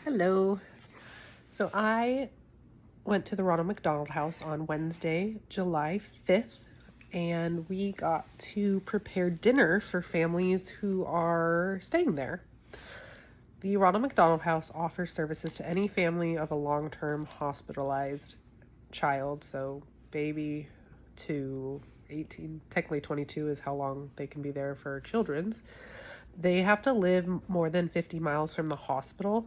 Hello. So I went to the Ronald McDonald house on Wednesday, July 5th, and we got to prepare dinner for families who are staying there. The Ronald McDonald House offers services to any family of a long-term hospitalized child, so baby to 18, technically 22 is how long they can be there for children's. They have to live more than 50 miles from the hospital,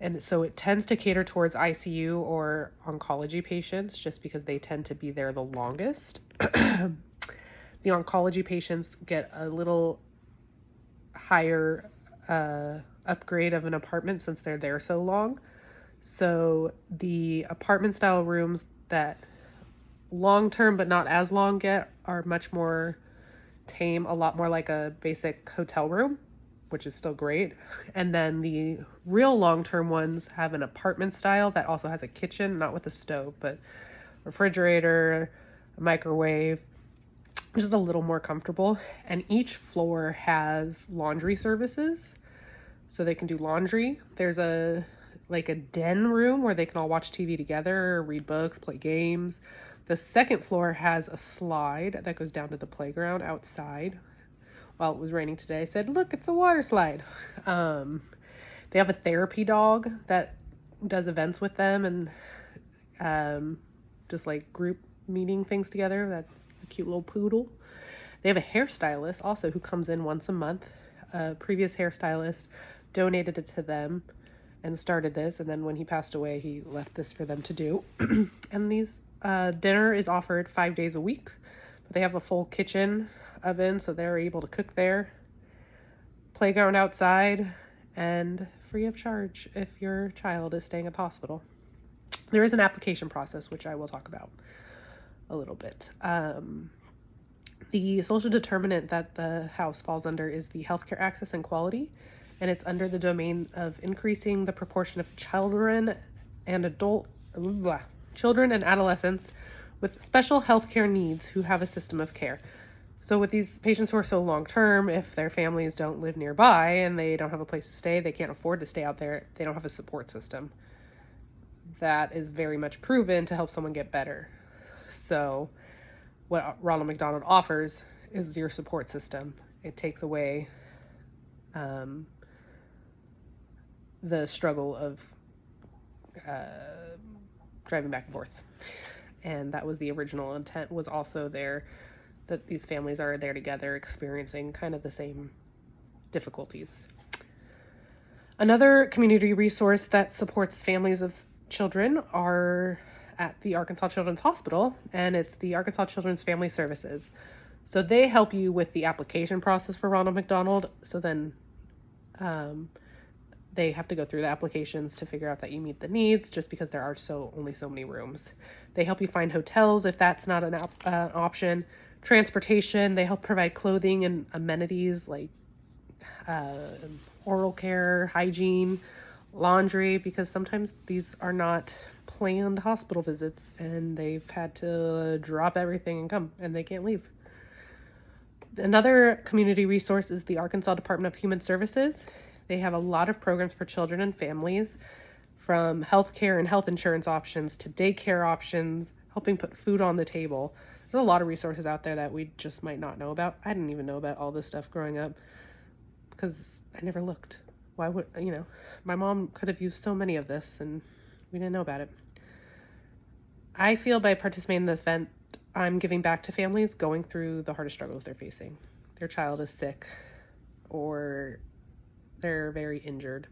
and so it tends to cater towards ICU or oncology patients just because they tend to be there the longest. The oncology patients get a little higher upgrade of an apartment since they're there so long. So the apartment style rooms that long term but not as long get are much more tame, a lot more like a basic hotel room, which is still great. And then the real long-term ones have an apartment style that also has a kitchen, not with a stove, but refrigerator, a microwave, just a little more comfortable. And each floor has laundry services, so they can do laundry. There's a den room where they can all watch TV together, read books, play games. The second floor has a slide that goes down to the playground outside. While it was raining today, I said, look, it's a water slide. They have a therapy dog that does events with them and just like group meeting things together. That's a cute little poodle. They have a hairstylist also who comes in once a month. A previous hairstylist donated it to them and started this. And then when he passed away, he left this for them to do. And these dinner is offered 5 days a week. But they have a full kitchen oven, so they're able to cook there. Playground outside, and free of charge if your child is staying at the hospital. There is an application process, which I will talk about a little bit. The social determinant that the house falls under is the healthcare access and quality, and it's under the domain of increasing the proportion of children and adolescents with special healthcare needs who have a system of care. So with these patients who are so long-term, if their families don't live nearby and they don't have a place to stay, they can't afford to stay out there, they don't have a support system. That is very much proven to help someone get better. So what Ronald McDonald offers is your support system. It takes away the struggle of driving back and forth. And that was the original intent, was also there that these families are there together experiencing kind of the same difficulties. Another community resource that supports families of children are at the Arkansas Children's Hospital, and it's the Arkansas Children's Family Services. So they help you with the application process for Ronald McDonald. So then they have to go through the applications to figure out that you meet the needs, just because there are only so many rooms. They help you find hotels if that's not an option. Transportation, they help provide clothing and amenities like oral care, hygiene, laundry, because sometimes these are not planned hospital visits and they've had to drop everything and come, and they can't leave. Another community resource is the Arkansas Department of Human Services. They have a lot of programs for children and families, from healthcare and health insurance options to daycare options, helping put food on the table. There's a lot of resources out there that we just might not know about. I didn't even know about all this stuff growing up because I never looked. Why would, my mom could have used so many of this and we didn't know about it. I feel by participating in this event, I'm giving back to families going through the hardest struggles they're facing. Their child is sick or they're very injured,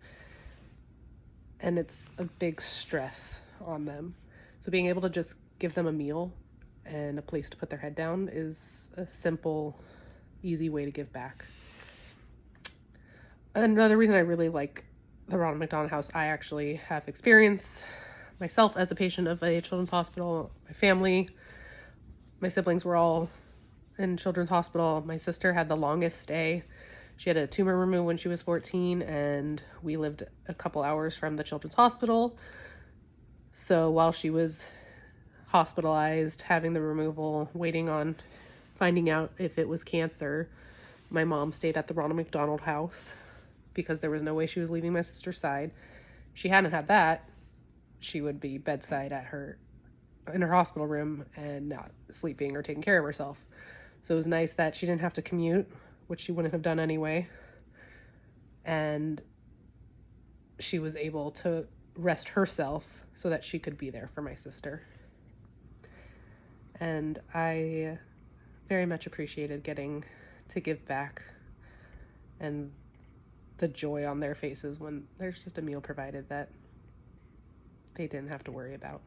and it's a big stress on them. So being able to just give them a meal and a place to put their head down is a simple, easy way to give back. Another reason I really like the Ronald McDonald House, I actually have experience myself as a patient of a children's hospital. My family, my siblings were all in children's hospital. My sister had the longest stay. She had a tumor removed when she was 14, and we lived a couple hours from the children's hospital. So while she was hospitalized, having the removal, waiting on finding out if it was cancer, my mom stayed at the Ronald McDonald House because there was no way she was leaving my sister's side. If she hadn't had that, she would be bedside in her hospital room and not sleeping or taking care of herself. So it was nice that she didn't have to commute, which she wouldn't have done anyway. And she was able to rest herself so that she could be there for my sister. And I very much appreciated getting to give back and the joy on their faces when there's just a meal provided that they didn't have to worry about.